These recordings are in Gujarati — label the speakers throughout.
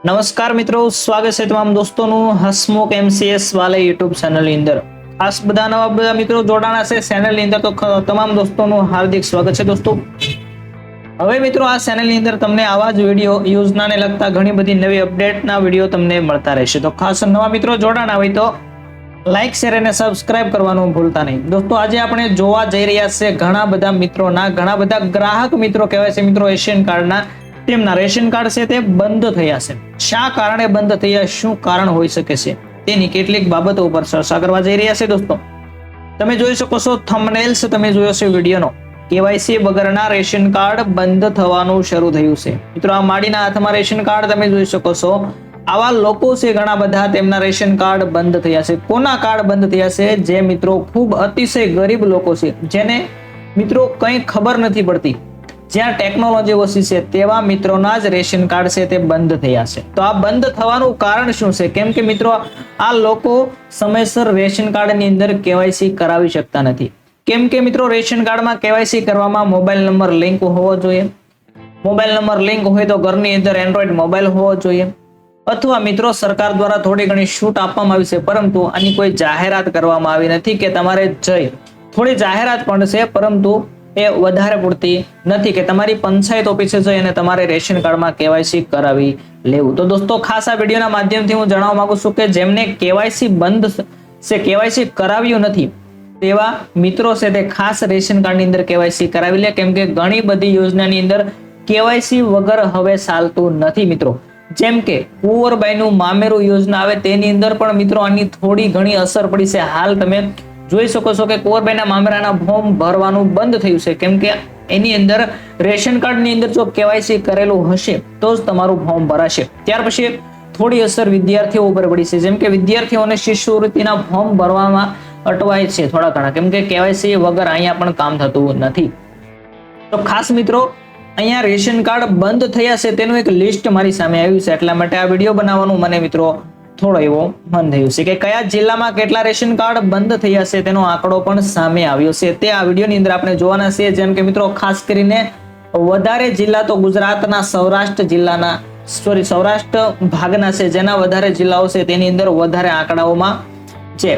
Speaker 1: નમસ્કાર મિત્રો, સ્વાગત છે તમામ દોસ્તોનું હસમુખ એમસીએસ વાલે યુટ્યુબ ચેનલની અંદર. ખાસ બધા નવા મિત્રો જોડાણા છે ચેનલની અંદર, તો તમામ દોસ્તોનું હાર્દિક સ્વાગત છે દોસ્તો. હવે મિત્રો આ ચેનલની અંદર તમને આવા જ વિડીયો યોજનાને લગતા ઘણી બધી નવી અપડેટના વિડીયો તમને મળતા રહેશે. તો ખાસ નવા મિત્રો જોડાણા હોય તો લાઈક, શેર અને સબસ્ક્રાઇબ કરવાનું ભૂલતા નહીં. દોસ્તો આજે આપણે જોવા જઈ રહ્યા છે ઘણા બધા મિત્રોના, ઘણા બધા ગ્રાહક મિત્રો કહેવાય છે મિત્રો રેશન કાર્ડના, તેમના રેશન કાર્ડ છે તે બંધ થયા છે. શા કારણે બંધ થયા, શું કારણ હોઈ શકે છે, તેની કેટલીક બાબતો ઉપર ચર્ચા કરવા જઈ રહ્યા છે દોસ્તો. તમે જોઈ શકો છો થંબનેલ્સ, તમે જોયો છે વિડીયોનો. કેવાયસી વગરના રેશન કાર્ડ બંધ થવાનું શરૂ થયું છે મિત્રો. આ માડીના હાથમાં રેશન કાર્ડ તમે જોઈ શકો છો. આવા લોકો છે ઘણા બધા, તેમના રેશન કાર્ડ બંધ થયા છે. કોના કાર્ડ બંધ થયા છે? જે મિત્રો ખૂબ અતિશય ગરીબ લોકો છે, જેને મિત્રો કંઈ ખબર નથી પડતી, જ્યાં ટેકનોલોજી ઓછી છે, તેવા મિત્રોના જ રેશન કાર્ડ છે તે બંધ થયા છે. તો આ બંધ થવાનું કારણ શું છે? કેમ કે મિત્રો આ લોકો સમયસર રેશન કાર્ડની અંદર કેવાયસી કરાવી શકતા નથી. કેમ કે મિત્રો રેશન કાર્ડમાં કેવાયસી કરવામાં મોબાઈલ નંબર લિંક હોવો જોઈએ. મોબાઈલ નંબર લિંક હોય તો ઘરની અંદર એન્ડ્રોઈડ મોબાઈલ હોવો જોઈએ. અથવા મિત્રો સરકાર દ્વારા થોડી ઘણી છૂટ આપવામાં આવી છે, પરંતુ આની કોઈ જાહેરાત કરવામાં આવી નથી કે તમારે જઈ. થોડી જાહેરાત પણ છે, પરંતુ એ વધારે પૂરતી નથી કે તમારી પંચાયત ઓફિસે જઈ અને તમારે રેશન કાર્ડમાં કેવાયસી કરાવી લેવું. તો દોસ્તો ખાસ આ વિડીયોના માધ્યમથી હું જણાવવા માંગુ છું કે જેમને કેવાયસી બંધ છે, કેવાયસી કરાવ્યું નથી, તેવા મિત્રો છે તે ખાસ રેશન કાર્ડની અંદર કેવાયસી કરાવી લે. કેમ કે ઘણી બધી યોજનાની અંદર કેવાયસી વગર હવે ચાલતું નથી મિત્રો. જેમ કે કુંવરબાઈનું મામેરું યોજના આવે, તેની અંદર પણ મિત્રો આની થોડી ઘણી અસર પડી છે. હાલ તમે જોઈ શકો છો કે કુંવરબાઈના મામેરાના ફોર્મ ભરવાનું બંધ થયું છે. કેમ કે એની અંદર રેશન કાર્ડની અંદર જો કેવાયસી કરેલું હશે તો જ તમારું ફોર્મ ભરાશે. ત્યાર પછી થોડી અસર વિદ્યાર્થીઓ ઉપર પડી છે. જેમ કે વિદ્યાર્થીઓને શિષ્યવૃત્તિના ફોર્મ ભરવામાં અટવાય છે થોડા ઘણા, કેમ કે કેવાયસી વગર અહીંયા પણ કામ થતું નથી. તો ખાસ મિત્રો અહીંયા રેશન કાર્ડ બંધ થયા છે તેનું એક લિસ્ટ મારી સામે આવ્યું છે, એટલા માટે આ વિડીયો બનાવવાનું મને મિત્રો થોડો એવો મન થયું છે કે કયા જિલ્લામાં કેટલા રેશન કાર્ડ બંધ થયા છે તેનો આંકડો પણ સામે આવ્યો છે. તે આ વિડીયોની અંદર આપણે જોવાના છીએ. જેમ કે મિત્રો ખાસ કરીને વધારે જિલ્લા તો ગુજરાતના સૌરાષ્ટ્ર ભાગના છે, જેના વધારે જિલ્લાઓ છે તેની અંદર વધારે આંકડાઓમાં જે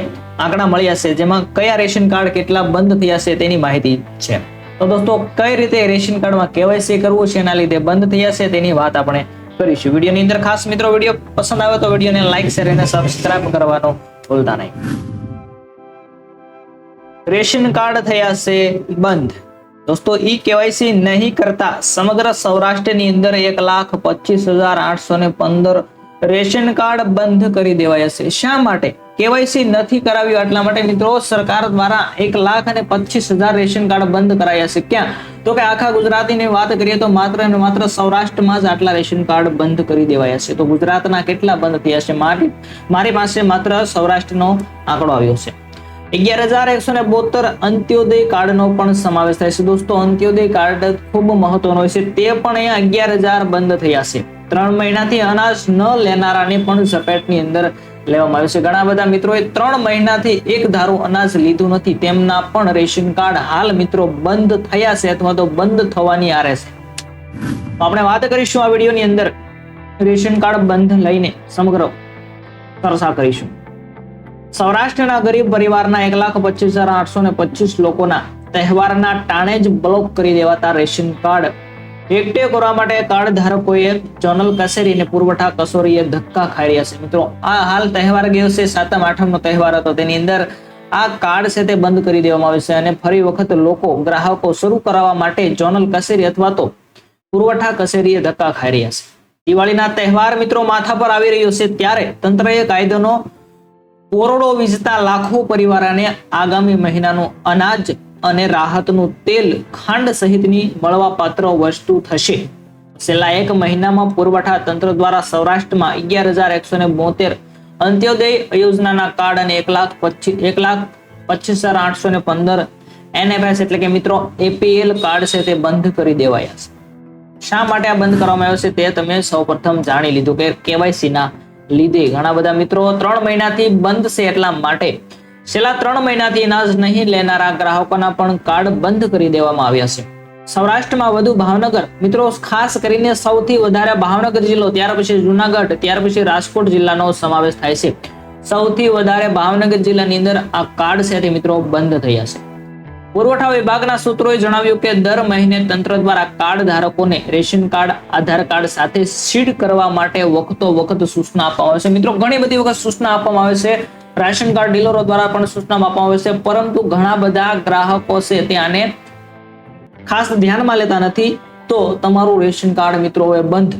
Speaker 1: આંકડા મળ્યા છે, જેમાં કયા રેશન કાર્ડ કેટલા બંધ થયા છે તેની માહિતી છે. તો દોસ્તો કઈ રીતે રેશન કાર્ડમાં કેવાયસી કરવું છે, એના લીધે બંધ થયા છે તેની વાત આપણે કરીશું વિડીયોની અંદર. ખાસ મિત્રો વિડીયો પસંદ આવે તો વિડીયોને લાઈક, શેર અને સબસ્ક્રાઇબ કરવાનું ભૂલતા નહીં. રેશન કાર્ડ થયા છે બંધ. દોસ્તો ઈ કેવાયસી નહીં કરતા સમગ્ર સૌરાષ્ટ્રની અંદર 1,25,815 રેશન કાર્ડ બંધ કરી દેવાયા છે. શા માટે? કેવાયસી નથી કરાવ્યું એટલા માટે મિત્રો સરકાર દ્વારા 1,25,000 રેશન કાર્ડ બંધ કરાયા છે. ક્યાં? તો કે આખા ગુજરાતની વાત કરીએ તો માત્ર અને માત્ર સૌરાષ્ટ્રમાં જ આટલા રેશન કાર્ડ બંધ કરી દેવાયા છે. તો ગુજરાતના કેટલા બંધ થયા છે? મારી પાસે માત્ર સૌરાષ્ટ્રનો આંકડો આવ્યો છે. 11,172 અંત્યોદય કાર્ડનો પણ સમાવેશ થાય છે. દોસ્તો અંત્યોદય કાર્ડ ખૂબ મહત્વનો હોય છે, તે પણ અહીંયા 11,000 બંધ થયા છે. 3 મહિનાથી અનાજ ન લેનારાને પણ ઝપેટની અંદર લેવામાં આવ્યું છે. ઘણા બધા મિત્રોએ 3 મહિનાથી એક ધારું અનાજ લીધું નથી, તેમના પણ રેશન કાર્ડ હાલ મિત્રો બંધ થયા છે અથવા તો બંધ થવાની આરે છે. આપણે વાત કરીશું આ વિડીયોની અંદર રેશન કાર્ડ બંધ લઈને સમગ્ર ચર્ચા કરીશું. સૌરાષ્ટ્રના ગરીબ પરિવારના 1,25,825 લોકોના તહેવારના ટાણે જ બ્લોક કરી દેવાતા રેશન કાર્ડ એકઠે કરવા માટે કાર્ડ ધારકોએ ઝોનલ કચેરી અને પુરવઠા કચેરીએ ધક્કા ખાઈ રહ્યા છે. મિત્રો આ હાલ તહેવાર ગયો છે, 7મ 8મનો તહેવાર હતો, તેની અંદર આ કાર્ડ છે તે બંધ કરી દેવામાં આવે છે અને ફરી વખત ગ્રાહકો શરૂ કરાવવા માટે ઝોનલ કચેરી અથવા તો પુરવઠા કચેરીએ ધક્કા ખાઈ રહ્યા છે. દિવાળીના તહેવાર મિત્રો માથા પર આવી રહ્યો છે, ત્યારે તંત્રએ કાયદાનો કોરડો વીજતા લાખો પરિવારોને આગામી મહિનાનું અનાજ અને રાહતનું તેલ, ખાંડ સહિતની મળવાપાત્ર વસ્તુ થશે. છેલ્લા 1 મહિનામાં પુરવઠા તંત્ર દ્વારા સૌરાષ્ટ્રમાં 11,172 અંત્યોદય યોજનાના કાર્ડ અને 1,25,815 NFS એટલે કે મિત્રો APL કાર્ડ છે તે બંધ કરી દેવાયા છે. શા માટે આ બંધ કરવામાં આવ્યો છે તે તમે સૌપ્રથમ જાણી લીધું કે કેવાયસી ના લીધે. ઘણા બધા મિત્રો 3 મહિનાથી બંધ છે, એટલા માટે છેલ્લા 3 મહિનાથી અનાજ નહીં લેનારા ગ્રાહકોના પણ કાર્ડ બંધ કરી દેવામાં આવ્યા છે. સૌરાષ્ટ્રમાં વધુ ભાવનગર, મિત્રો ખાસ કરીને સૌથી વધારે ભાવનગર જિલ્લો, ત્યાર પછી જુનાગઢ, ત્યાર પછી રાજકોટ જિલ્લાનો સમાવેશ થાય છે. સૌથી વધારે ભાવનગર જિલ્લાની અંદર આ કાર્ડ છે તે મિત્રો બંધ થયા છે. પુરવઠા વિભાગના સૂત્રોએ જણાવ્યું કે દર મહિને તંત્ર દ્વારા કાર્ડ ધારકોને રેશન કાર્ડ, આધાર કાર્ડ સાથે સીડ કરવા માટે વખત સૂચના આપવામાં આવે છે. મિત્રો ઘણી બધી વખત સૂચના આપવામાં આવે છે, રાશન કાર્ડ ડીલરો દ્વારા પણ સૂચના આપવામાં આવે છે, પરંતુ ઘણા બધા ગ્રાહકો છે તે આને ખાસ ધ્યાનમાં લેતા નથી. તો તમારું રેશન કાર્ડ મિત્રો હવે બંધ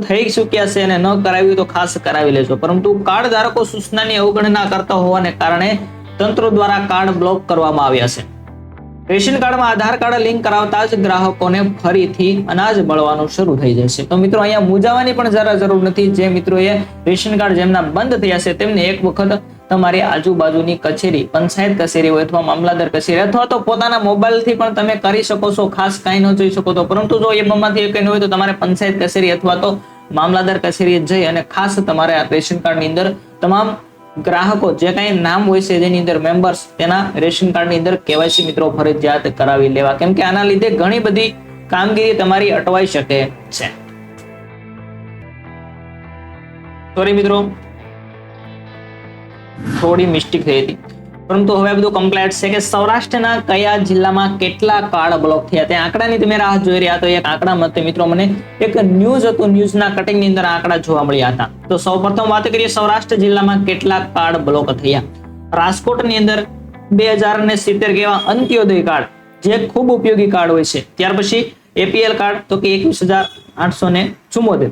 Speaker 1: થઈ ચૂક્યા છે અને ન કરાવ્યું તો ખાસ કરાવી લેજો. પરંતુ કાર્ડ ધારકો સૂચનાની અવગણના કરતા હોવાને કારણે તંત્ર દ્વારા કાર્ડ બ્લોક કરવામાં આવ્યા છે. રેશન કાર્ડમાં આધાર કાર્ડ લિંક કરાવતા જ ગ્રાહકોને ફરીથી અનાજ મળવાનું શરૂ થઈ જશે. તો મિત્રો અહીંયા મૂંઝાવાની પણ જરા જરૂર નથી. જે મિત્રોએ રેશન કાર્ડ જેમના બંધ થયા છે તેમને એક વખત તમારી આજુબાજુની કચેરી, પંચાયત કચેરી હોય અથવા મામલતદાર કચેરી અથવા તો પોતાના મોબાઈલથી પણ તમે કરી શકો છો. ખાસ કાંઈ ન જોઈ શકો તો, પરંતુ જો એ બમાંથી એક હોય તો તમારે પંચાયત કચેરી અથવા તો મામલતદાર કચેરીએ જઈ અને ખાસ તમારે આ રેશન કાર્ડની અંદર તમામ ગ્રાહકો જે કઈ નામ હોય છે જેની અંદર મેમ્બર્સ, તેના રેશન કાર્ડની અંદર કેવાયસી મિત્રો ફરજિયાત કરાવી લેવા, કેમ કે આના લીધે ઘણી બધી કામગીરી તમારી અટવાઈ શકે છે. સોરી મિત્રો, થોડી મિસ્ટેક થઈ હતી, પરંતુ હવે બધું કમ્પ્લીટ છે. કે સૌરાષ્ટ્રના કયા જિલ્લામાં કેટલા કાર્ડ બ્લોક થયા તે આંકડાની તમે રાહ જોઈ રહ્યા. તો એક આંકડા મતે મિત્રો મને એક ન્યૂઝ હતું, ન્યૂઝના કટિંગની અંદર આંકડા જોવા મળ્યા હતા. તો સૌપ્રથમ વાત કરીએ સૌરાષ્ટ્ર જિલ્લામાં કેટલા કાર્ડ બ્લોક થયા. રાજકોટની અંદર 2070 કેવા અંત્યોદય કાર્ડ, જે ખૂબ ઉપયોગી કાર્ડ હોય છે. ત્યાર પછી એપીએલ કાર્ડ તો કે 21,874.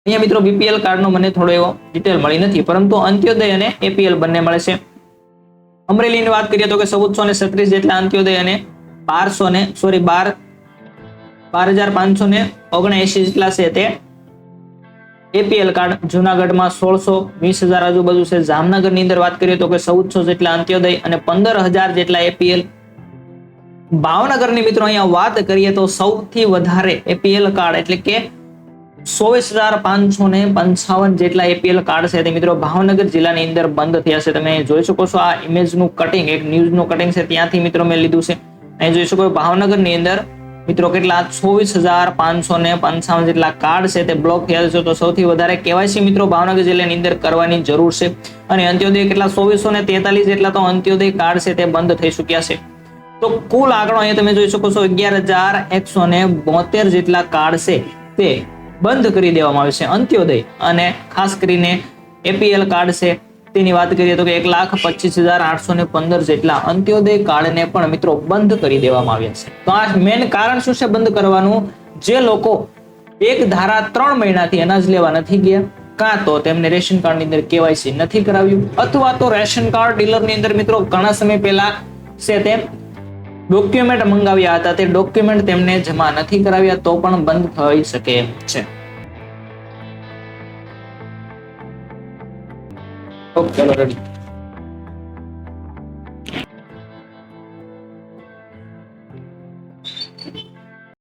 Speaker 1: અહીંયા મિત્રો બીપીએલ કાર્ડનો મને થોડો એવો ડિટેલ મળી નથી, પરંતુ અંત્યોદય અને એપીએલ બંને મળે છે. અમરેલીની વાત કરીએ તો કે 1436 જેટલા અંત્યોદય અને 12,579 જેટલા છે તે એપીએલ કાર્ડ. જુનાગઢમાં 1620,000 આજુબાજુ છે. જામનગરની અંદર વાત કરીએ તો કે 1400 જેટલા અંત્યોદય અને 15,000 જેટલા એપીએલ. ભાવનગરની મિત્રો અહીંયા વાત કરીએ તો સૌથી વધારે એપીએલ કાર્ડ એટલે કે 24,555 જેટલા એપીએલ કાર્ડ છે તે મિત્રો ભાવનગર જિલ્લાની અંદર બંધ થયા છે. તમે જોઈ શકો છો આ ઇમેજનું કટિંગ, એક ન્યૂઝનું કટિંગ છે, ત્યાંથી મિત્રો મેં લીધું છે. અહીં જોઈ શકો ભાવનગરની અંદર મિત્રો કેટલા 24,555 જેટલા કાર્ડ છે તે બ્લોક થયા છે. તો સૌથી વધારે કેવાયસી મિત્રો ભાવનગર જિલ્લાની અંદર કરવાની જરૂર છે. અને અંત્યોદય કેટલા 2443 જેટલા તો અંત્યોદય કાર્ડ છે તે બંધ થઈ ચુક્યા છે. તો કુલ આંકડો અહીંયા તમે જોઈ શકો છો 11,172 જેટલા કાર્ડ છે તે બંધ કરી દેવામાં આવે છે અંત્યોદય અને ખાસ કરીને એપીએલ કાર્ડ છે તેની વાત કરીએ તો કે 1,25,815 જેટલા અંત્યોદય કાર્ડને પણ મિત્રો બંધ કરી દેવામાં આવ્યા છે. તો આ મેન કારણ શું છે બંધ કરવાનું? જે લોકો એક ધારા 3 મહિનાથી અનાજ લેવા નથી ગયા, કાં તો તેમને રેશન કાર્ડની અંદર કેવાયસી નથી કરાવ્યું, અથવા તો રેશન કાર્ડ ડીલરની અંદર મિત્રો ઘણા સમય પહેલા છે તે ડોક્યુમેન્ટ મંગાવ્યા હતા, તે ડોક્યુમેન્ટ તેમને જમા નથી કરાવ્યા, તો પણ બંધ થઈ શકે છે. Okay, ready.